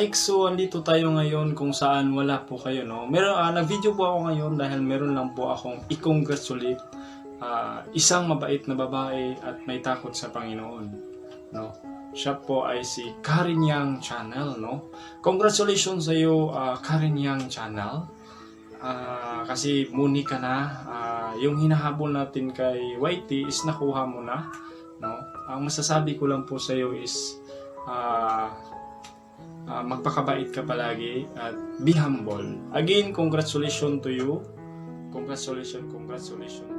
Mike. So, andito tayo ngayon kung saan wala po kayo, no? Nag-video po ako ngayon dahil meron lang po akong i-congratulate isang mabait na babae at may takot sa Panginoon, no? Siya po ay si Karen Yang Channel, no? Congratulations sa iyo, Karen Yang Channel. Kasi muni ka na. Yung hinahabol natin kay Whitey is nakuha mo na, no? Ang masasabi ko lang po sa iyo is magpakabait ka palagi at be humble. Again, congratulations to you. Congratulations to you.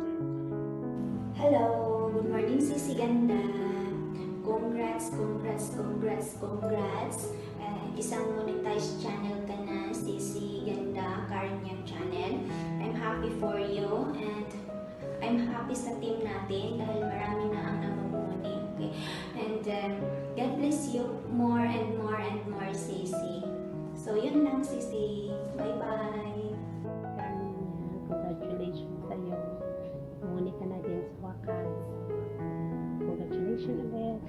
Hello, good morning Sisi Ganda. Congrats. Isang monetized channel ka na, Sisi Ganda, Karen Yang Channel. I'm happy for you and I'm happy sa team natin dahil marami na ang namumuni. Okay? And God bless you more and more, Sisi. So yun lang, Sisi. Bye-bye. Congratulations sa iyo. Muni ka na din sa wakas. Congratulations ulit.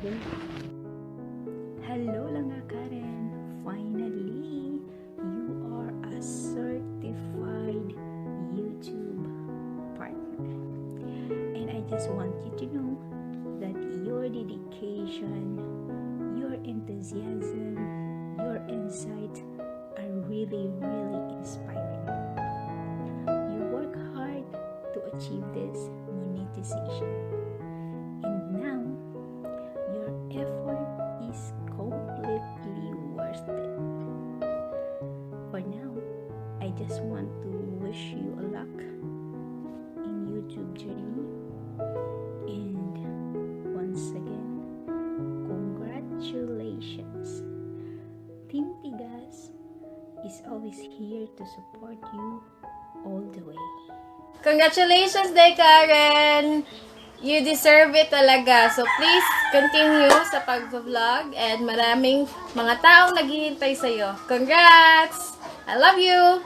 Hello lang nga, Karen. Finally, you are a certified YouTube partner. And I just want you to know that your dedication, your enthusiasm, your insight are really, really inspiring. You work hard to achieve this monetization. And now, your effort is completely worth it. For now, I just want to wish you a luck in YouTube journey. And once again, congratulations. Team Tigas is always here to support you all the way. Congratulations, Day Karen! You deserve it talaga. So please continue sa pag-vlog and maraming mga taong naghihintay sa'yo. Congrats! I love you!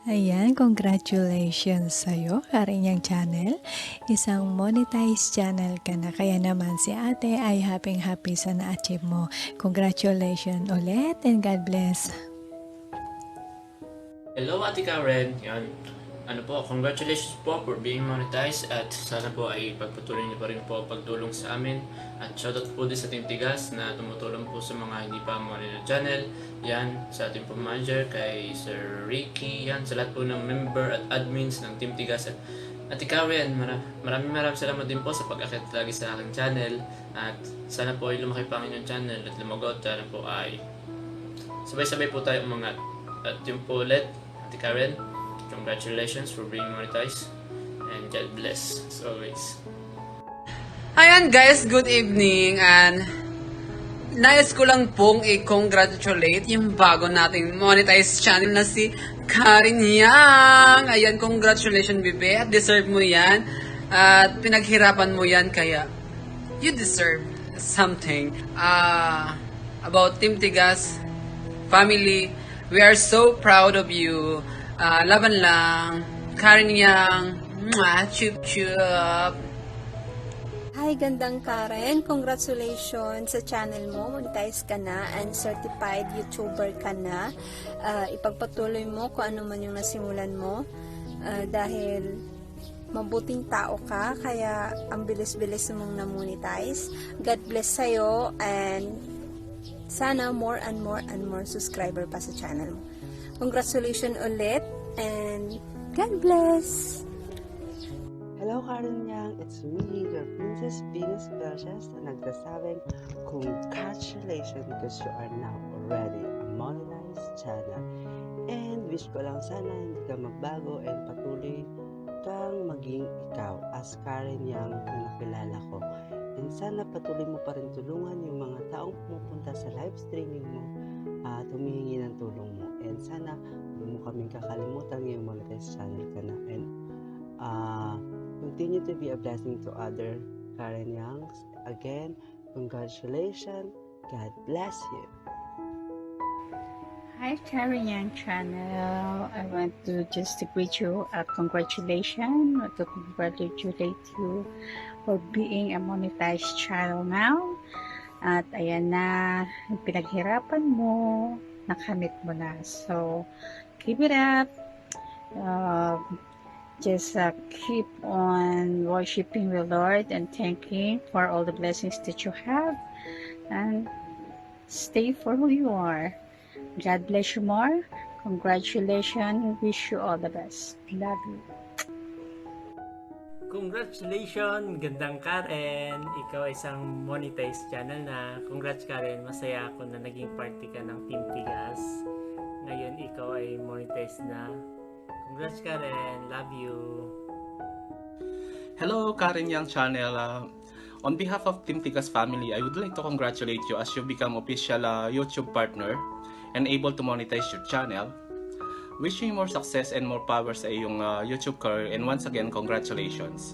Ayan, congratulations sa'yo, Karen Yang Channel. Isang monetized channel ka na. Kaya naman si ate ay happy sa na-achieve mo. Congratulations ulit and God bless. Hello, Ate Karen. Yan. Congratulations po for being monetized at sana po ay pagpatuloy niyo pa rin po pagtulong sa amin. At shoutout po din sa Team Tigas na tumutulong po sa mga hindi pa monetized channel. Yan, sa ating po manager, kay Sir Ricky, yan, sa lahat po ng member at admins ng Team Tigas. At Ate Karen, maraming salamat din po sa pag-akit lagi sa aking channel. At sana po ay lumaki pa ang inyong channel at lumagot. Sana po ay sabay-sabay po tayo umangat. At yun po ulit, Ate Karen, congratulations for being monetized and God bless as always. Ayan guys, good evening and nais ko lang pong i-congratulate yung bago nating monetized channel na si Karen Yang. Ayan, congratulations bebe, at deserve mo yan at pinaghirapan mo yan kaya you deserve something. About Team Tigas family, we are so proud of you. Laban lang, Karen Yang, chup chup. Hi, gandang Karen. Congratulations sa channel mo. Monetize ka na and certified YouTuber ka na. Ipagpatuloy mo kung ano man yung nasimulan mo. Dahil mabuting tao ka, kaya ang bilis-bilis mong na-monetize. God bless sa'yo and sana more and more subscriber pa sa channel mo. Congratulations ulit and God bless! Hello Karen Yang, it's me, your Princess Venus Belges na nagsasabing congratulations because you are now already a monetized channel. And wish ko lang sana hindi ka magbago and patuloy kang maging ikaw as Karen Yang na nakilala ko. And sana patuloy mo pa rin tulungan yung mga taong pumupunta sa live streaming mo at humihingi ng tulong mo. And sana huwag mo kaming kakalimutan yung monetized channel ka na. And continue to be a blessing to other Karen Yangs. Again, congratulations. God bless you. Hi, Karen Yang Channel. I want to just greet you a congratulations. To congratulate you for being a monetized channel now. At ayan na, yung pinaghirapan mo, nakamit mo na. So, keep it up. Just keep on worshiping the Lord and thanking for all the blessings that you have. And stay for who you are. God bless you more. Congratulations. Wish you all the best. Love you. Congratulations, gandang Karen! Ikaw ay isang monetized channel na. Congrats Karen, masaya ako na naging party ka ng Team Tigas. Ngayon ikaw ay monetized na. Congrats Karen, love you! Hello Karen Yang channel. On behalf of Team Tigas family, I would like to congratulate you as you become official YouTube partner and able to monetize your channel. Wishing you more success and more power sa iyong YouTube career, and once again, congratulations.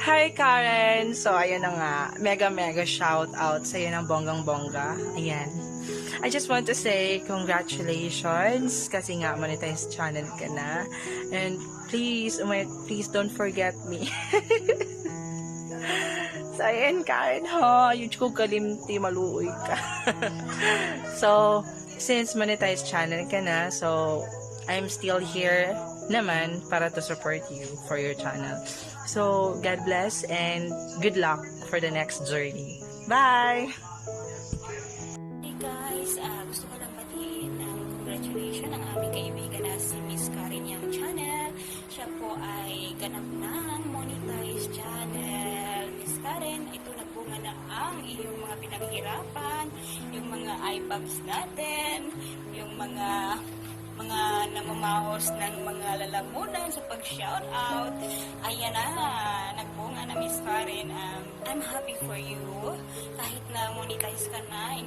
Hi Karen! So ayun na nga, mega shout out sa iyo ng bonggang-bongga. Ayan. I just want to say congratulations kasi nga monetized channel ka na. And please don't forget me. So ayan Karen ha, yung ko kalimti maluoy ka. So since monetized channel ka na, so I'm still here naman para to support you for your channel. So, God bless and good luck for the next journey. Bye! Hey guys, gusto ko lang batiin ang congratulations ang aming kaibigan na si Miss Karen Yang channel. Siya po ay ganap ng monetized channel. Miss Karen, ito na po nga na ang iyong mga pinaghirapan, yung mga eyebags natin, yung mga namamahos ng mga lalamunan sa pag-shoutout. Ayan na, nagbunga na Miss Karen. I'm happy for you. Kahit na monetize ka na,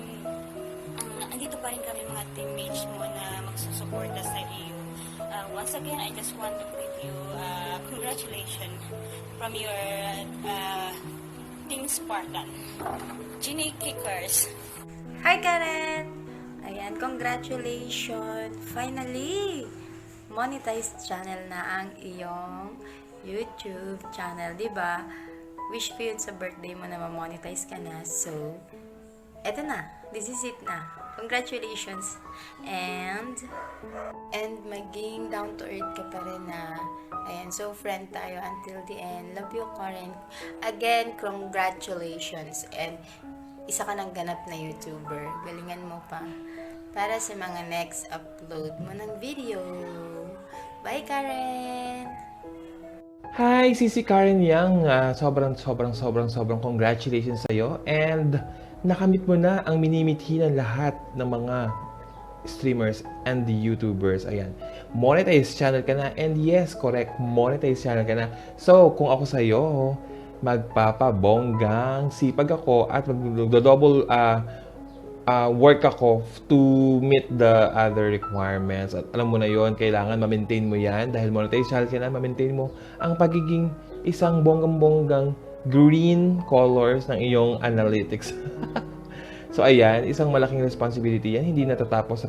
andito pa rin kami mga teammates mo na magsusuporta sa iyo. Once again, I just want to greet you. Congratulations from your Team Spartan. Ginny Kickers. Hi Karen! Ayan, congratulations! Finally! Monetized channel na ang iyong YouTube channel, di ba? Wish ko yun sa birthday mo na ma-monetize ka na. So, eto na. This is it na. Congratulations! And maging down to earth ka pa rin na. Ayan, so friend tayo until the end. Love you, Karen. Again, congratulations! And isa ka ng ganap na YouTuber. Galingan mo pa para sa mga next upload mo ng video. Bye, Karen! Hi, Sisi Karen Yang. Sobrang congratulations sa'yo. And nakamit mo na ang minimithi ng lahat ng mga streamers and the YouTubers. Ayan. Monetized channel ka na. And yes, correct. Monetized channel ka na. So, kung ako sa'yo, magpapabonggang sipag ako at magdo-double work ako to meet the other requirements. At alam mo na yon, kailangan ma-maintain mo yan dahil monetized channel ka na, ma-maintain mo ang pagiging isang bonggang-bonggang green colors ng iyong analytics. So ayan, isang malaking responsibility yan, hindi natatapos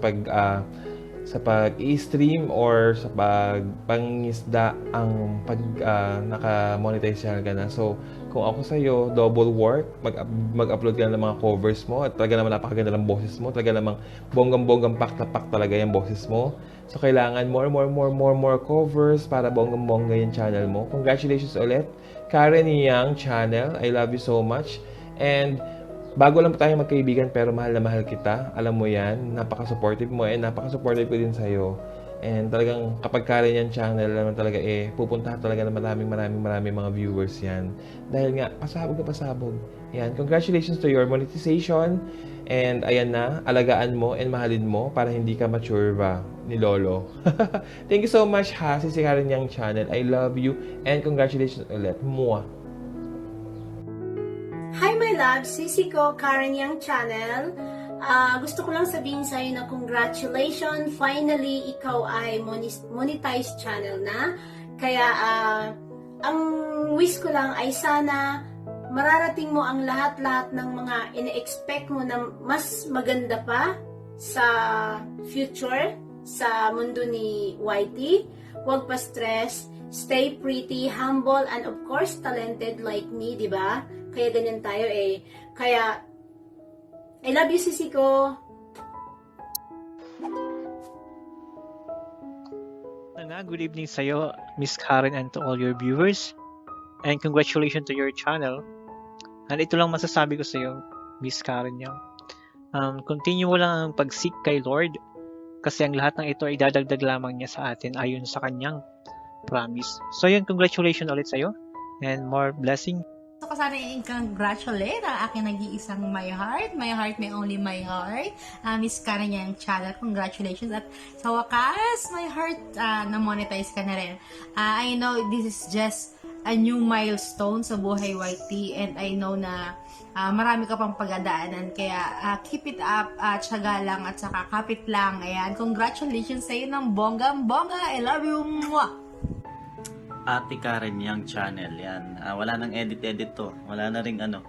sa pag-i-stream or sa pag-pangisda ang naka-monetize channel ka na. So, kung ako sa'yo, double work, mag-upload ka na ng mga covers mo at talaga naman napakaganda ng boses mo. Talaga namang bonggang-bonggang pak na pak talaga yung boses mo. So, kailangan more covers para bonggang-bongga yung channel mo. Congratulations ulit, Karen Yang channel. I love you so much. And bago lang po tayo magkaibigan pero mahal na mahal kita. Alam mo yan, napaka-supportive mo and napaka-supportive ko din sa'yo. And talagang kapag Karen Yang channel naman talaga pupunta talaga ng maraming mga viewers yan. Dahil nga, pasabog na pasabog. Yan, congratulations to your monetization. And ayan na, alagaan mo and mahalin mo para hindi ka mature ba ni Lolo. Thank you so much ha, si Karen Yang channel. I love you and congratulations ulit. Mwah! Hi my love, Sisi ko, Karen Yang channel. Gusto ko lang sabihin sa'yo na congratulations, finally ikaw ay monetized channel na. Kaya ang wish ko lang ay sana mararating mo ang lahat-lahat ng mga ina-expect mo na mas maganda pa sa future, sa mundo ni YT. Huwag pa stress, stay pretty, humble, and of course talented like me, di ba? Kaya ganyan tayo eh. Kaya, I love you, sisi ko. Good evening sa'yo, Miss Karen, and to all your viewers. And congratulations to your channel. And ito lang masasabi ko sa'yo, Miss Karen Yang. Continue mo lang ang pag-seek kay Lord. Kasi ang lahat ng ito ay dadagdag lamang niya sa atin ayon sa kanyang promise. So yun, congratulations ulit sa'yo. And more blessing. Gusto ko sana i-congratulate ang aking nag-iisang my heart, may only my heart, Miss Karen Yang channel. Congratulations. At sa wakas, my heart, na-monetize ka na rin. I know this is just a new milestone sa buhay YT, and I know na marami ka pang pagdadaanan. Kaya keep it up, tiyaga lang at saka kapit lang. Ayan, congratulations sa iyo ng bonggang-bongga. I love you. Mwah! Ate Karen Yang channel, yan. Wala nang edit-edit to. Wala na ring ano.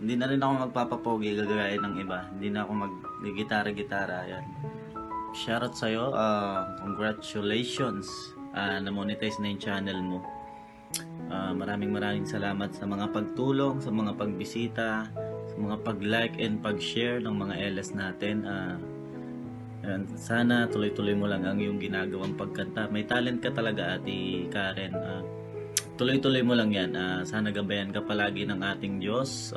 Hindi na rin ako magpapapogi gagaya ng iba. Hindi na ako mag-gitara-gitara, yan. Shoutout sa'yo. Congratulations. Na-monetize na yung channel mo. Maraming salamat sa mga pagtulong, sa mga pagbisita, sa mga pag-like and pag-share ng mga LS natin. Sana tuloy-tuloy mo lang ang iyong ginagawang pagkanta. May talent ka talaga, Ate Karen. Tuloy-tuloy mo lang yan. Sana gabayan ka palagi ng ating Diyos.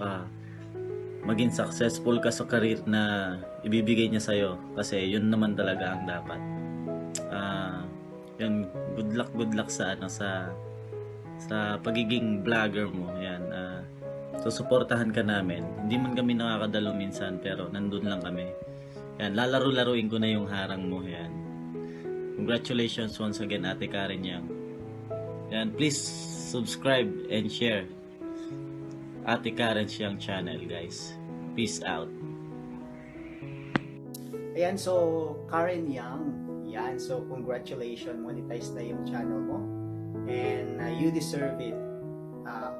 Maging successful ka sa career na ibibigay niya sa'yo. Kasi yun naman talaga ang dapat. Yun, good luck sa pagiging vlogger mo. Yan. Susuportahan ka namin. Hindi man kami nakakadalo minsan, pero nandun lang kami. Yan, lalaro-laruin ko na yung harang mo. Yan. Congratulations once again, Ate Karen Yang. Yan, please subscribe and share Ate Karen Yang channel, guys. Peace out. Ayan, so Karen Yang. Yan, so congratulations, monetize na yung channel mo. And you deserve it.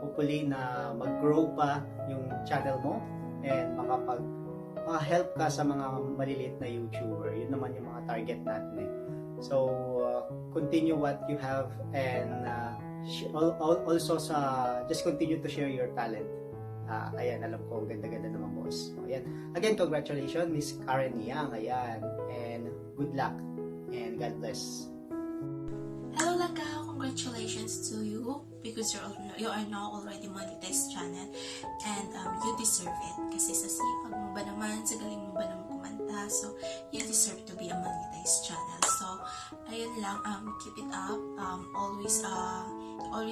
Hopefully na mag-grow pa yung channel mo and help ka sa mga maliliit na YouTuber. Yun naman yung mga target natin eh. So, continue what you have and also just continue to share your talent. Ayan, alam ko, ganda-ganda naman, boss. Ayan. Again, congratulations, Miss Karen Yang. Ayan. And good luck. And God bless. Hello Lagao, congratulations to you because you are now already monetized channel and you deserve it kasi sa sipag mo ba naman, sa galing mo ba naman kumanta, so you deserve to be a monetized channel. So ayun lang, keep it up, always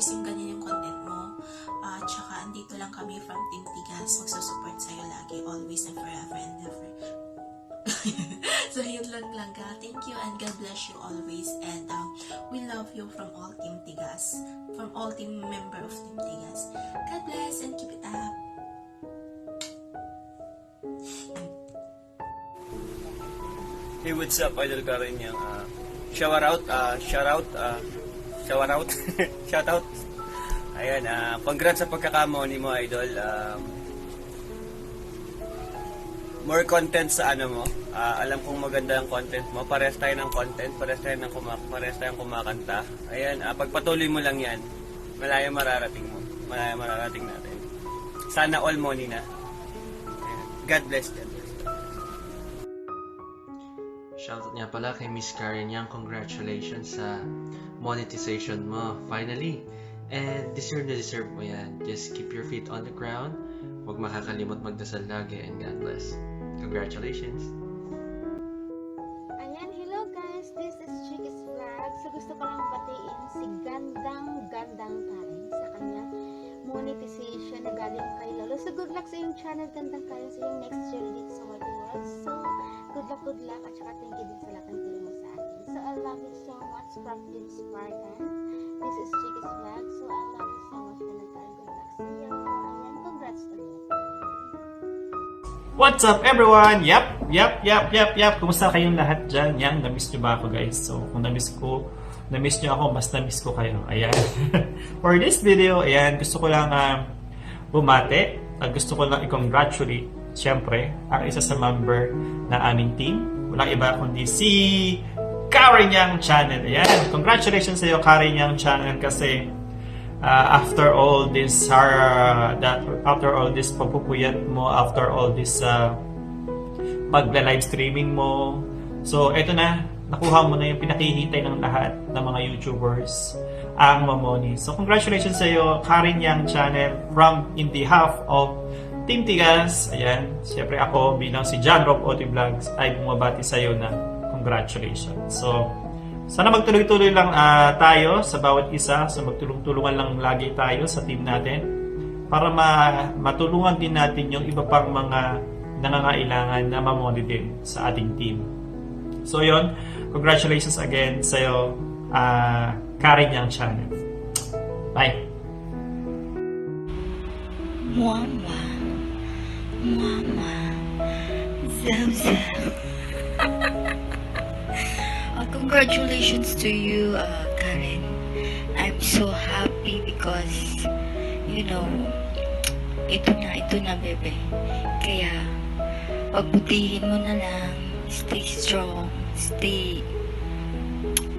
yung ganyan yung content mo, tsaka andito lang kami from Team Tigas, magsusupport sa'yo lagi, always and forever and ever. So yun lang Langga. Thank you and God bless you always, and we love you from all Team Tigas, from all team member of Team Tigas. God bless and keep it up. Hey, what's up, Idol Karen Yang? Shout out. Ayan, congrats sa pagkakamoni mo, Idol. More content sa ano mo. Alam kong maganda ang content mo. Parehas tayo ng content, parehas tayong kumakanta. Ayan, pagpatuloy mo lang yan, malaya mararating mo. Malaya mararating natin. Sana all money na. Ayan. God bless. Shoutout nga pala kay Miss Karen Yang. Congratulations sa monetization mo, finally. And deserve mo yan. Just keep your feet on the ground. Huwag makakalimot magdasal lagi, and God bless. Congratulations! Ayan, hello guys! This is Chicky's Vlog. So gusto ko lang batiin si Gandang Karen sa kanyang monetization na galing kay Lolo. So good luck sa iyong channel, Gandang Karen, sa iyong next journey dito sa World World. So good luck at saka thank you din sa lahat ng tulong mo sa akin. So I love you so much from Team Spartan. This is Chicky's Vlog. So I love you so much, Gandang Karen. Good luck sa iyo. Ayan, congrats to you. What's up everyone? Yap. Kumusta kayong lahat dyan? Yang, na-miss nyo ba ako guys? So, kung na-miss nyo ako, mas na-miss ko kayo. Ayan. For this video, ayan, gusto ko lang bumate at gusto ko lang i-congratulate, syempre, ang isa sa member na aming team. Walang iba kundi si Karen Yang Channel. Ayan, congratulations sa iyo, Karen Yang Channel, kasi after all this after all this pagpupuyat mo, after all this pagla-live streaming mo. So, eto na, nakuha mo na yung pinakihintay ng lahat ng mga YouTubers, ang Mamoni. So, congratulations sa iyo, Karen Yang Channel, in behalf of Team Tigas. Ayan, siyempre ako bilang si John Rob Oti Vlogs ay bumabati sa iyo na congratulations. So, sana magtuloy-tuloy lang tayo sa bawat isa. So, magtulong-tulungan lang lagi tayo sa team natin para matulungan din natin yung iba pang mga nangangailangan na mamoni din sa ating team. So, yon, congratulations again sa iyo, Karen Yang Channel. Bye! Mama, Mama, Zamzam. Congratulations to you, Karen. I'm so happy because, you know, ito na, bebe. Kaya, pagbutihin mo na lang, stay strong,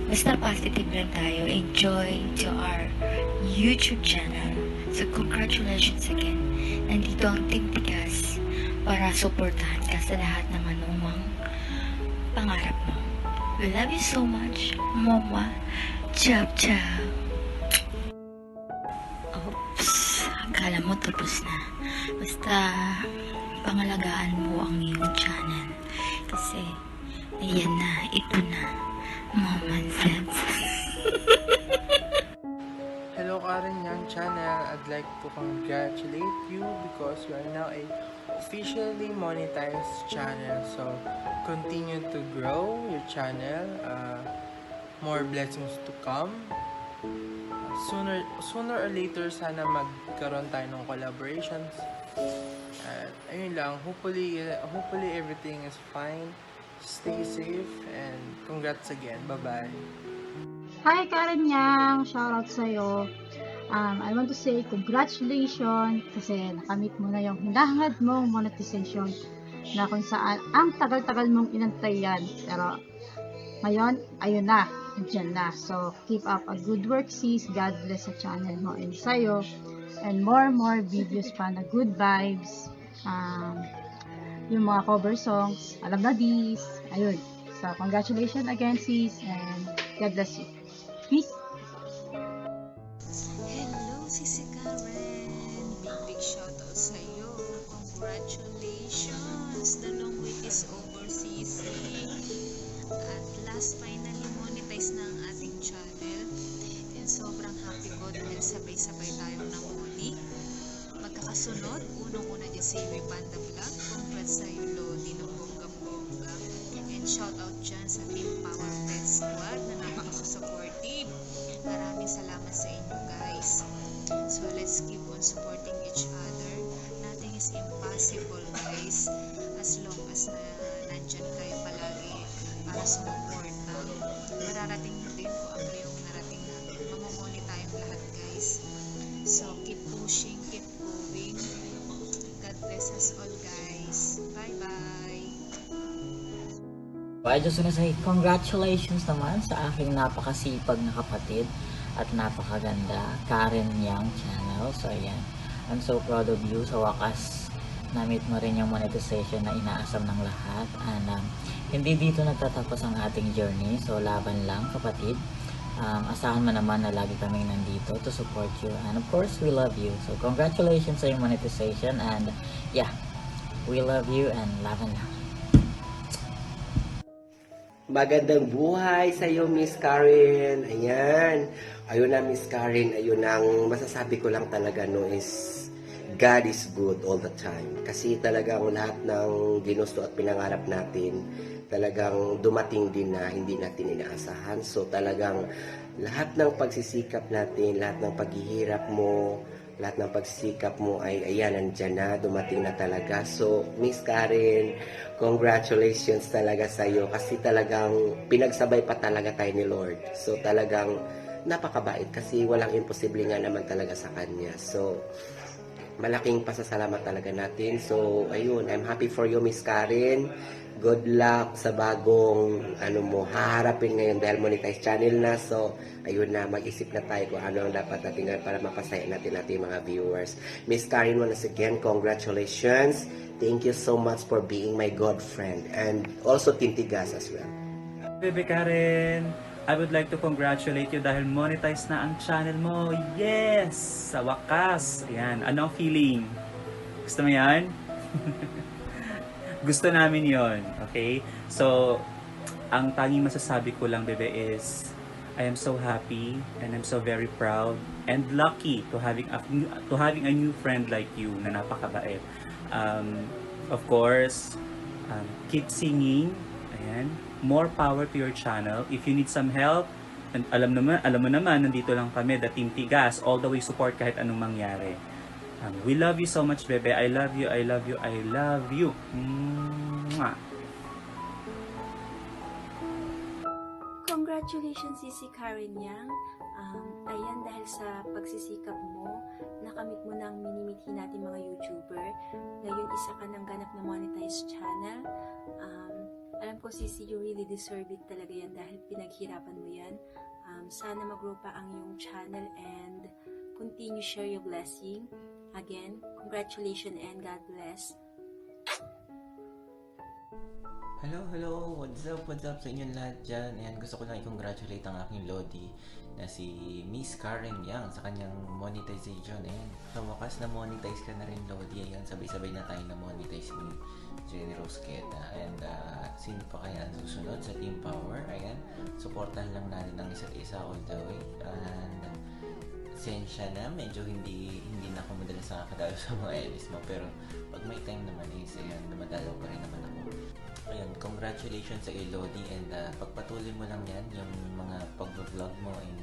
basta positive lang tayo. Enjoy to our YouTube channel. So, congratulations again. Nandito ang Team Tigas para supportahan ka sa lahat ng anumang pangarap mo. We love you so much, Mama. Chap chap. Oops, akala mo tapos na. Basta pangalagaan mo ang iyong channel. Kasi, ayan na, ito na. Mama Zebs. Hello Karen Yang Channel. I'd like to congratulate you because you are now a officially monetized channel. So continue to grow your channel. More blessings to come. Sooner or later sana magkaroon tayo ng collaborations. At ayun lang, hopefully everything is fine. Stay safe and congrats again. Bye-bye. Hi Karen Yang, shoutout sa'yo. I want to say congratulations kasi nakamit mo na yung hinahangad mong monetization na kung saan ang tagal-tagal mong inantay yan. Pero ngayon, ayun na, dyan na. So, keep up a good work sis. God bless sa channel mo and sa'yo. And more videos pa na good vibes. Yung mga cover songs, alam na dis. Ayun. So, congratulations again sis and God bless you. Peace! Hello, Sisi Karen! Big shoutout sa iyo. Congratulations! The long wait is over, Sisi. At last, finally monetize na ang ating channel. And sobrang happy ko dahil sabay-sabay tayong namoni. Magkakasunod, unang-una dyan si Iwi Panda Vlog. Congrats sa iyo, Lodi, ng bonggang-bongga. And shoutout dyan sa Team Power Pet Squad na napaka-supportive. Maraming salamat sa inyo, guys. So, let's keep on supporting each other. Nothing is impossible, guys. As long as nandyan kayo palagi para sumuporta. Mararating nyo din kung ano yung narating namin. Mamamoni tayong lahat, guys. So, keep pushing, keep going. God bless us all, guys. Bye-bye! I just wanna say congratulations naman sa aking napakasipag na kapatid at napakaganda Karen Yang Channel. So ayan, I'm so proud of you. Sa wakas, na-meet mo rin yung monetization na inaasam ng lahat. And hindi dito nagtatapos ang ating journey. So laban lang kapatid. Asahan mo naman na lagi kaming nandito to support you. And of course, we love you. So congratulations sa yung monetization. And yeah, we love you and laban lang. Magandang buhay sa iyo, Miss Karen. Ayan. Ayun na, Miss Karen. Ayun ang masasabi ko lang talaga, no, is God is good all the time. Kasi talagang lahat ng ginusto at pinangarap natin, talagang dumating din na hindi natin inaasahan. So talagang lahat ng pagsisikap natin, lahat ng paghihirap mo, lahat ng pagsisikap mo ay ayan, nandyan na, dumating na talaga. So, Miss Karen, congratulations talaga sa iyo kasi talagang pinagsabay pa talaga tayo ni Lord. So, talagang napakabait kasi walang imposible nga naman talaga sa Kanya. So, malaking pasasalamat talaga natin. So, ayun, I'm happy for you, Miss Karen. Good luck sa bagong haharapin ngayon dahil monetized channel na. So, ayun na, mag-isip na tayo kung ano ang dapat natin gawin para mapasaya natin mga viewers. Miss Karen, once again, congratulations. Thank you so much for being my god friend. And also Team Tigas as well. Bebe Karen, I would like to congratulate you dahil monetize na ang channel mo. Yes! Sa wakas. Ayan, ano ang feeling? Gusto mo yan? Gusto namin yon, okay? So, ang tanging masasabi ko lang, bebe, is I am so happy and I'm so very proud and lucky to having a new friend like you na napakabait. Of course, keep singing. Ayan. More power to your channel. If you need some help, and alam mo naman, nandito lang kami, the Team Tigas, all the way support kahit anong mangyari. We love you so much, bebe. I love you, I love you, I love you. Mwah. Congratulations, Sisi Karen Yang. Ayan, dahil sa pagsisikap mo, nakamit mo na ang minimithi natin mga YouTuber. Ngayon, isa ka ng ganap na monetized channel. Alam ko, Sisi, you really deserve it talaga yan dahil pinaghirapan mo yan. Sana mag-grow pa ang iyong channel and continue share your blessing. Again, congratulations and God bless. Hello, what's up sa inyong lahat dyan? Ayan, gusto ko lang i-congratulate ang aking Lodi na si Miss Karen Yang sa kanyang monetization. Ayan, sa wakas na monetize ka na rin, Lodi. Ayan, sabay-sabay na tayo na monetize ni Jenny Rosqueta. And sino pa kaya ang susunod sa Team Power? Ayan, supportahan lang natin ang isa't isa all the way. And sensya na, medyo hindi na ako madalas nakakadalo sa mga edits mo, pero pag may time naman is ayan, dumadalaw pa rin naman ako. Ayun, congratulations sa iyo, Lodi, and pagpatuloy mo lang yan, yung mga pag-vlog mo and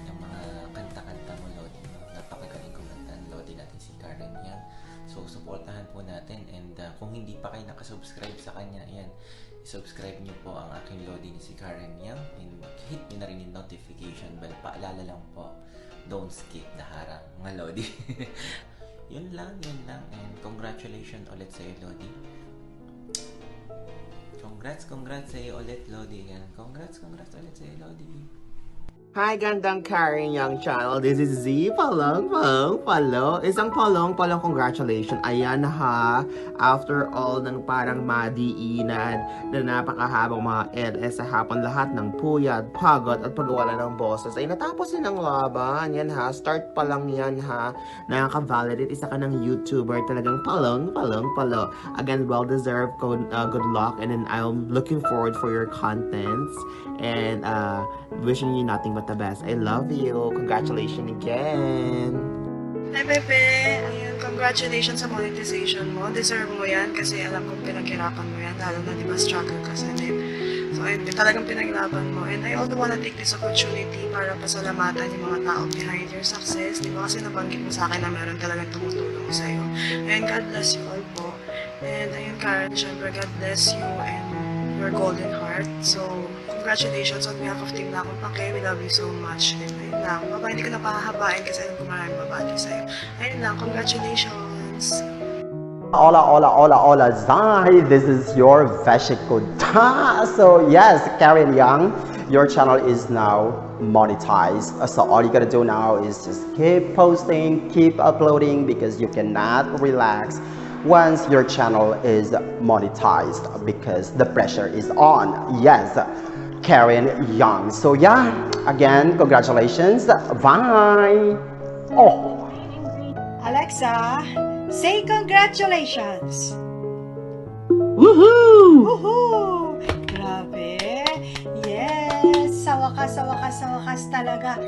yung mga kanta-kanta mo, Lodi. Napakagaling kumanta ng Lodi natin si Karen Yang. So, supportahan po natin, and kung hindi pa kayo nakasubscribe sa kanya, ayan, subscribe niyo po ang aking Lodi ni si Karen Yang, and hit niyo na rin yung notification bell. Paalala lang po, don't skip the harang, mga Lodi. Yun lang, and congratulations ulit sa iyo, Lodi. Congrats sa iyo ulit, Lodi. Yan. Congrats ulit sa iyo, Lodi. Hi, gandang Karen Yang channel. This is Z Palong. Isang palong congratulations. Ayan ha. After all ng parang madiinan na napakahabang mga LS sa hapon, lahat ng puyat, pagod at pagwala ng boses ay natapos din ang laban. Yan ha. Start pa lang yan ha. Nakaka-validate. Isa ka ng YouTuber. Talagang palong. Again, well-deserved. Good luck. And then I'm looking forward for your contents. And wishing you nothing but the best. I love you. Congratulations again. Hi, Pepe. Ayun, congratulations sa monetization mo. Deserve mo yan kasi alam kong pinaghirapan mo yan. Lalo na, di ba, struggle ka sa net. So, ayun, talagang pinaglaban mo. And I also wanna take this opportunity para pasalamatan yung mga tao behind your success. Di ba, kasi nabanggit mo sa akin na meron talagang tumutulong sa'yo. And God bless you all po. And ayun, Karen, syempre, God bless you and your golden heart. So, congratulations on behalf of Team Lakong Pake. We love you so much. And ayun lang. Baba, hindi ko na pahahabain kasi alam ko maraming babati sa'yo. Ayun lang, congratulations! Hola, Zai. This is your Veshiko Ta. So yes, Karen Yang, your channel is now monetized. So all you gotta do now is just keep posting, keep uploading because you cannot relax once your channel is monetized because the pressure is on. Yes, Karen Yang. So yeah, again, congratulations. Bye. Oh. Alexa, say congratulations! Woohoo! Woohoo! Grabe! Yes! Sa wakas talaga.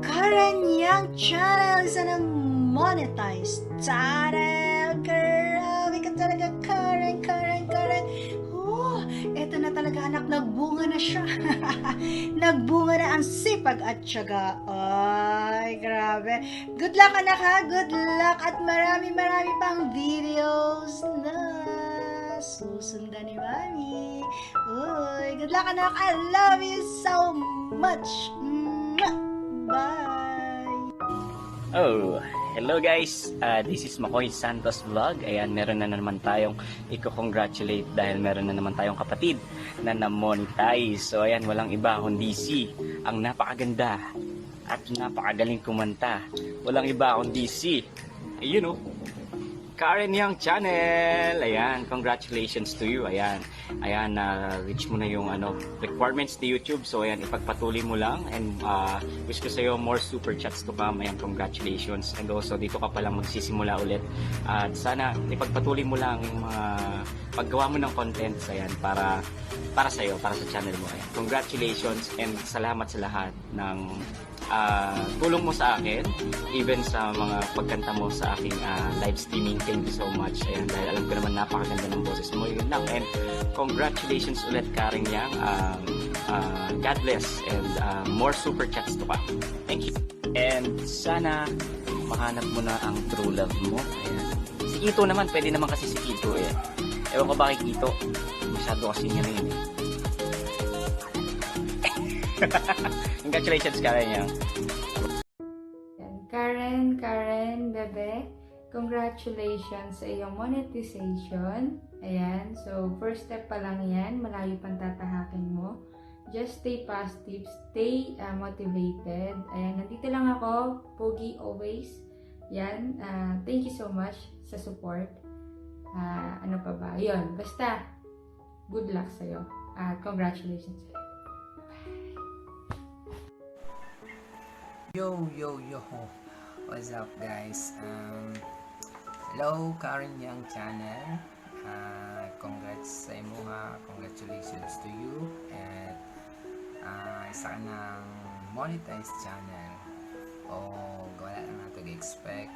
Karen Yang channel isa ng monetized channel. Grabe ka talaga, Karen. Oh, eto na talaga anak, nagbunga na siya. Nagbunga na ang sipag at tiyaga. Ay, grabe. Good luck anak ha, good luck at marami pang videos na susundan ni Mami. Uy, good luck anak. I love you so much. Bye. Oh, Hello guys, this is Makoy Santos Vlog. Ayan, meron na naman tayong i-congratulate dahil meron na naman tayong kapatid na na-monetize. So ayan, walang iba kundi si ang napakaganda at napakagaling kumanta. Walang iba kundi si, ayun oh, Karen Yang Channel. Ayan, congratulations to you. Ayan, reach mo na yung requirements ni YouTube. So ayan, ipagpatuloy mo lang, and wish ko sa'yo more super chats to come. Ayan, congratulations. And also dito ka palang magsisimula ulit. At sana ipagpatuloy mo lang yung mga paggawa mo ng content. Ayan, para sa'yo, para sa channel mo. Ayan, congratulations and salamat sa lahat ng tulong mo sa akin, even sa mga pagkanta mo sa aking live streaming. Thank you so much. Ayan, dahil alam ko naman napakaganda ng boses mo. Yun lang. And congratulations ulit, Karen Yang. God bless, and more super chats to come. Thank you. And sana mahanap mo na ang true love mo. Ayan. Si Kito naman, pwede naman kasi si Kito. Eh. Ewan ko ba kay Kito, masyado kasi niya na yun eh. Congratulations, Karen Yang. Karen, bebe, congratulations sa iyong monetization. Ayan, so first step pa lang yan, malayo pang tatahakin mo. Just stay positive, stay motivated. Ayan, nandito lang ako, Pogi always. Yan, thank you so much sa support. Ano pa ba? Yun, basta, good luck sa'yo. Congratulations sa'yo. Yo, what's up guys? Hello, Karen Yang Channel. Congrats sa imo ha. Congratulations to you. At isa ka ng monetized channel. O wala na nato gi-expect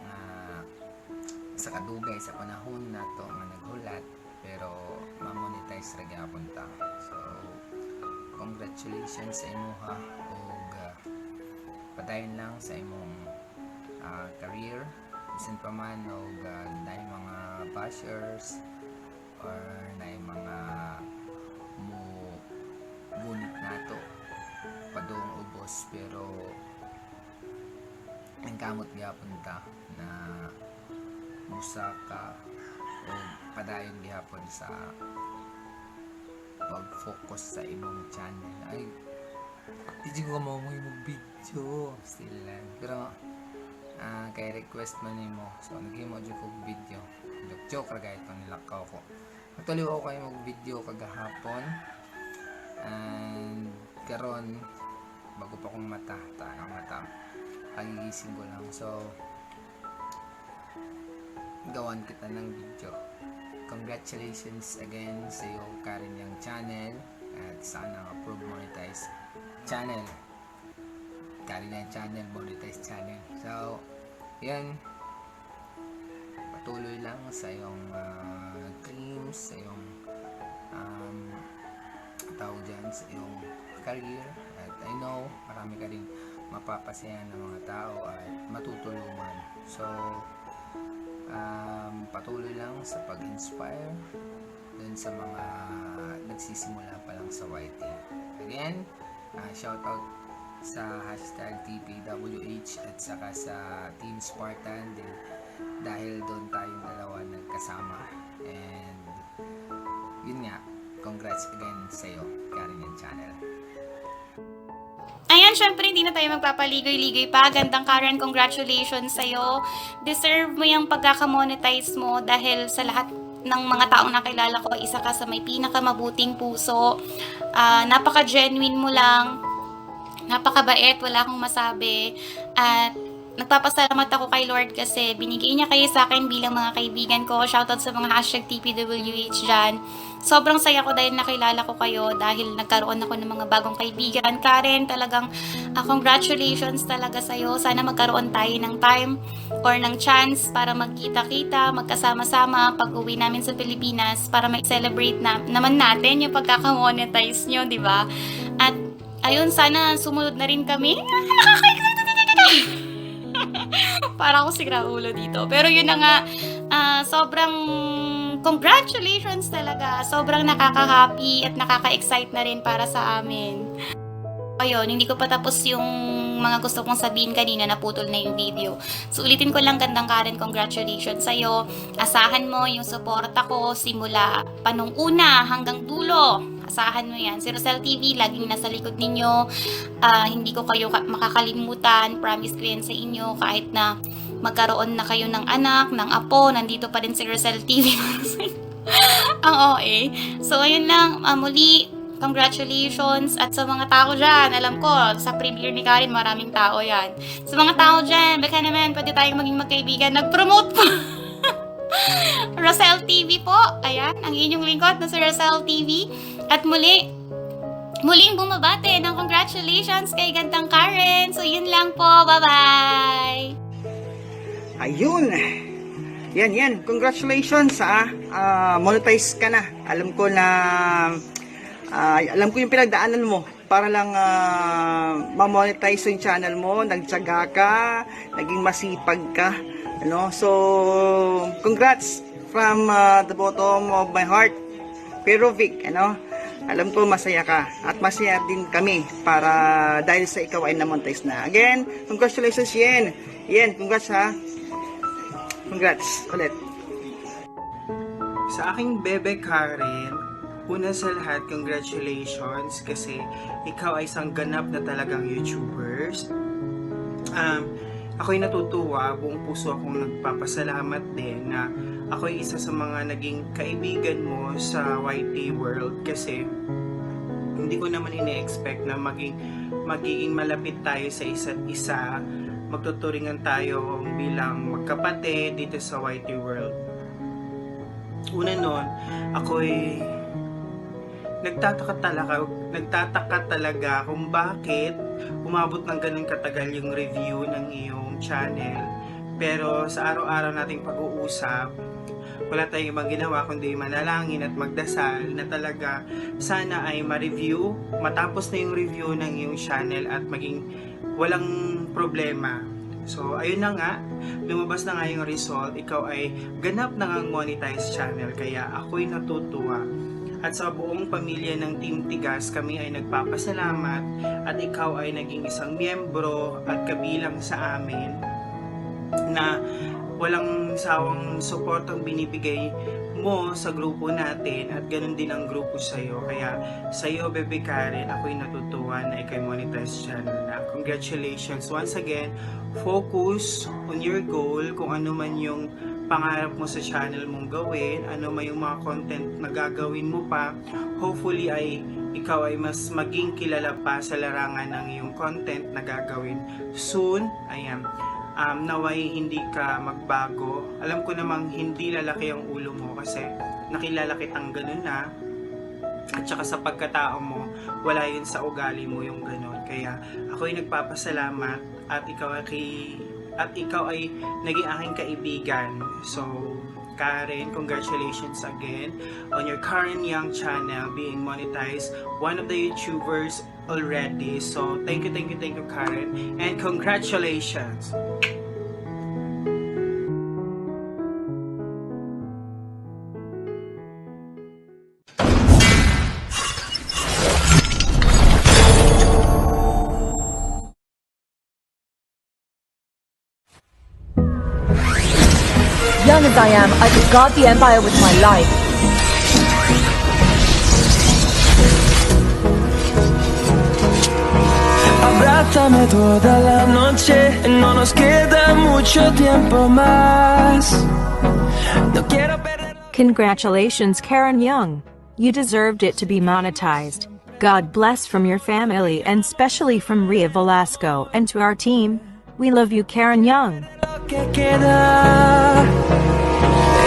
na sa kadugay sa panahon na to nga naghulat, pero ma-monetize ra gyapon ta. So congratulations sa imo ha. Padayon lang sa imong career, bisan pa man o na mga bashers or na mga mo gunit nato padung ubos, pero ang kamot gyapon ta na musa ka o padayon gyapon sa pag-focus sa imong channel. Ay, hindi ko mo video still lang, pero kay request man mo, so nag-imo dyan ko video, joke ra gayet pang nilakaw ko. Actually ako kayo mag video kagahapon, and karon bago pa kong mata pagigising ko lang, so gawan kita ng video. Congratulations again sa iyo, Karen Yang Channel, at sana approve monetize channel. Karen Yang Channel, monetize channel. So, yan. Patuloy lang sa iyong dreams, sa iyong tawag dyan, sa iyong career. At I know, marami ka rin mapapasayan ng mga tao at matutulungan. So, patuloy lang sa pag-inspire dun sa mga nagsisimula pa lang sa YT. Again, shout out sa hashtag TPWH at saka sa Team Spartan dahil doon tayong dalawa nagkasama, and yun nga, congrats again sa iyo, Karen Yang Channel. Ayan, syempre hindi na tayo magpapaligoy-ligoy pa. Gandang Karen, congratulations sa'yo. Deserve mo yung pagkakamonetize mo dahil sa lahat ng mga taong nakilala ko, isa ka sa may pinakamabuting puso. Napaka-genuine mo lang. Napakabait, wala akong masabi. At nagpapasalamat ako kay Lord kasi binigay niya kayo sa akin bilang mga kaibigan ko. Shoutout sa mga hashtag TPWH dyan. Sobrang saya ko dahil nakilala ko kayo, dahil nagkaroon ako ng mga bagong kaibigan. Karen, talagang congratulations talaga sa'yo. Sana magkaroon tayo ng time or ng chance para magkita-kita, magkasama-sama pag uwi namin sa Pilipinas para ma-celebrate naman natin yung pagkakamonetize nyo, di ba? At ayun, sana sumunod na rin kami. Para ako sigra ulo dito. Pero yun na nga, sobrang congratulations talaga. Sobrang nakaka-happy at nakaka-excite na rin para sa amin. Ayun, hindi ko pa tapos yung yung mga gusto kong sabihin kanina, naputol na yung video. So ulitin ko lang, Gandang Karen, congratulations sa'yo. Asahan mo yung suporta ko simula panung una hanggang dulo. Asahan mo yan. Si Rosel TV, laging nasa likod ninyo. Hindi ko kayo makakalimutan. Promise ko yan sa inyo. Kahit na magkaroon na kayo ng anak, ng apo, nandito pa rin si Rosel TV. Ang OA. So, ayun lang. Muli, congratulations. At sa mga tao dyan, alam ko, sa premiere ni Karen, maraming tao yan. Sa mga tao dyan, baka naman, pwede tayong maging magkaibigan. Nag-promote po. Rosel TV po. Ayan, ang inyong lingkod na si Rosel TV. At muling bumabate ng congratulations kay Gandang Karen. So, yun lang po. Bye-bye! Ayun! Yan. Congratulations, monetize ka na. Alam ko yung pinagdaanan mo para lang ma-monetize yung channel mo. Nagtyaga ka, naging masipag ka. So, congrats from the bottom of my heart. Pero Vic, alam ko masaya ka at masaya din kami para dahil sa ikaw ay na-monetize na. Again, congratulations Yen. Congrats ha. Congrats ulit. Sa aking bebe Karen, una sa lahat, congratulations kasi ikaw ay isang ganap na talagang YouTubers. Ako'y natutuwa, buong puso akong nagpapasalamat din na ako'y isa sa mga naging kaibigan mo sa YT World kasi hindi ko naman ine-expect na magiging malapit tayo sa isa't isa. Magtuturingan tayo bilang magkapatid dito sa YT World. Una nun, ako'y nagtataka talaga kung bakit umabot ng ganun katagal yung review ng iyong channel. Pero sa araw-araw nating pag-uusap, wala tayong ibang ginawa kundi manalangin at magdasal na talaga sana ay ma-review, matapos na yung review ng iyong channel at maging walang problema. So, ayun na nga, lumabas na nga yung result, ikaw ay ganap na ngang monetize channel, kaya ako'y natutuwa. At sa buong pamilya ng Team Tigas, kami ay nagpapasalamat at ikaw ay naging isang miyembro at kabilang sa amin na walang sawang suportang binibigay mo sa grupo natin at ganun din ang grupo sa'yo. Kaya sa'yo, Bebe Karen, ako'y natutuwa na ikay monetize channel na. Congratulations once again. Focus on your goal, kung ano man yung pangarap mo sa channel mong gawin, ano man yung mga content na gagawin mo pa. Hopefully ay ikaw ay mas maging kilala pa sa larangan ng iyong content na gagawin soon. Ayan. Naway hindi ka magbago. Alam ko namang hindi lalaki ang ulo mo kasi nakilala kitang ganun na. At saka sa pagkatao mo, wala yun sa ugali mo yung ganun. Kaya ako'y nagpapasalamat at ikaw ay naging aking kaibigan. So, Karen, congratulations again on your Karen Young channel being monetized, one of the YouTubers already. So, thank you Karen, and congratulations. Young as I am, I could guard the Empire with my life. Abrázame toda la noche, no nos queda mucho tiempo más. No quiero perder. Congratulations, Karen Young. You deserved it to be monetized. God bless from your family and especially from Ria Velasco and to our team. We love you, Karen Young. Que queda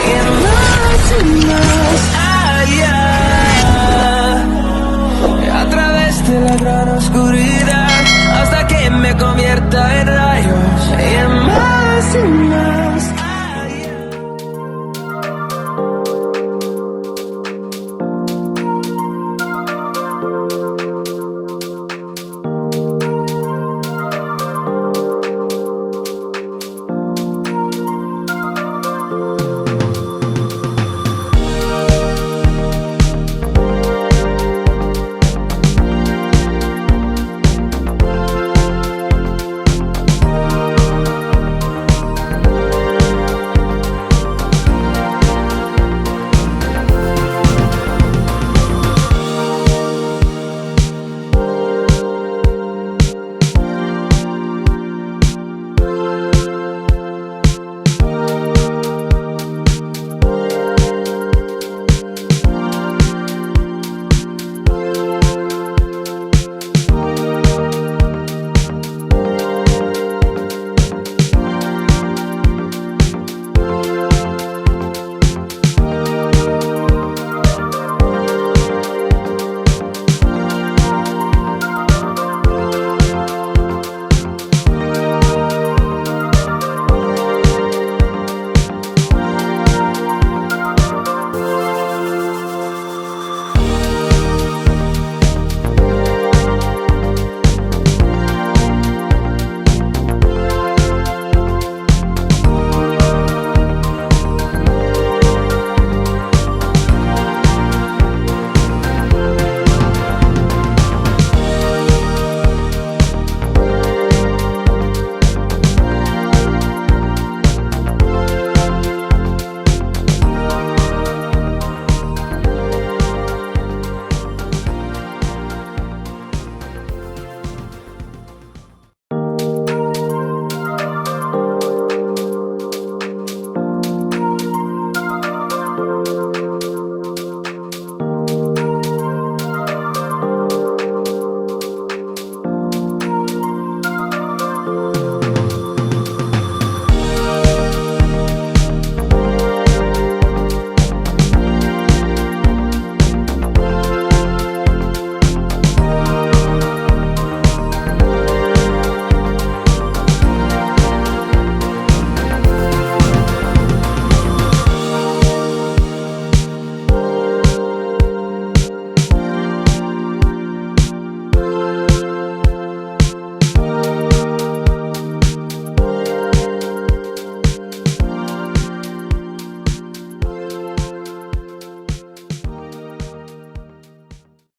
en más y más.